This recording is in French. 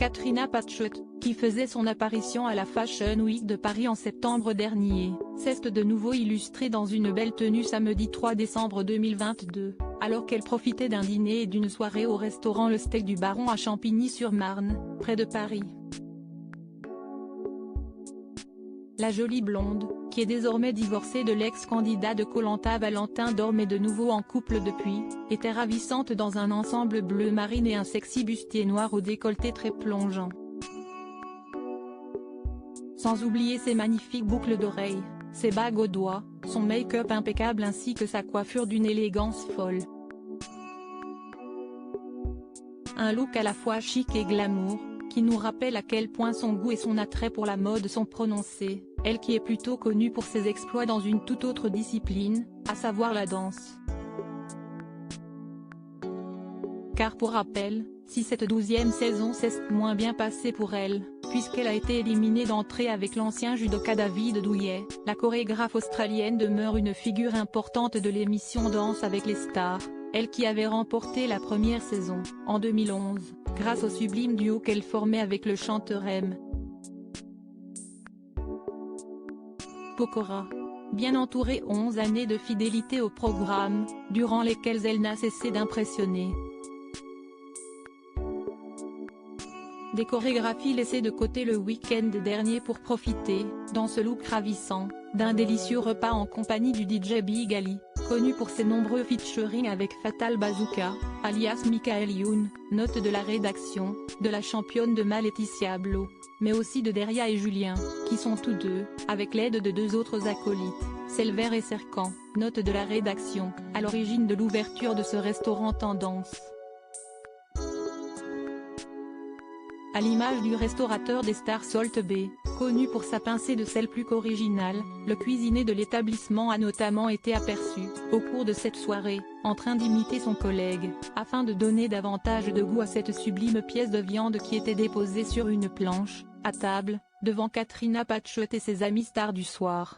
Katrina Patchett, qui faisait son apparition à la Fashion Week de Paris en septembre dernier, s'est de nouveau illustrée dans une belle tenue samedi 3 décembre 2022, alors qu'elle profitait d'un dîner et d'une soirée au restaurant Le Steak du Baron à Champigny-sur-Marne, près de Paris. La jolie blonde, qui est désormais divorcée de l'ex-candidat de Koh-Lanta Valentin Dorme et de nouveau en couple depuis, était ravissante dans un ensemble bleu marine et un sexy bustier noir au décolleté très plongeant. Sans oublier ses magnifiques boucles d'oreilles, ses bagues aux doigts, son make-up impeccable ainsi que sa coiffure d'une élégance folle. Un look à la fois chic et glamour, qui nous rappelle à quel point son goût et son attrait pour la mode sont prononcés, elle qui est plutôt connue pour ses exploits dans une toute autre discipline, à savoir la danse. Car pour rappel, si cette 12e saison s'est moins bien passée pour elle, puisqu'elle a été éliminée d'entrée avec l'ancien judoka David Douillet, la chorégraphe australienne demeure une figure importante de l'émission Danse avec les stars, elle qui avait remporté la première saison, en 2011, grâce au sublime duo qu'elle formait avec le chanteur M. Pokora. Bien entourée 11 années de fidélité au programme, durant lesquelles elle n'a cessé d'impressionner. Des chorégraphies laissées de côté le week-end dernier pour profiter, dans ce look ravissant, d'un délicieux repas en compagnie du DJ Big Ali, connu pour ses nombreux featuring avec Fatal Bazooka, alias Michael Youn, note de la rédaction, de la championne de Laetitia Blo, mais aussi de Deria et Julien, qui sont tous deux, avec l'aide de deux autres acolytes, Selver et Serkan, note de la rédaction, à l'origine de l'ouverture de ce restaurant tendance. À l'image du restaurateur des stars Salt Bae, connu pour sa pincée de sel plus qu'originale, le cuisinier de l'établissement a notamment été aperçu, au cours de cette soirée, en train d'imiter son collègue, afin de donner davantage de goût à cette sublime pièce de viande qui était déposée sur une planche, à table, devant Katrina Patchett et ses amis stars du soir.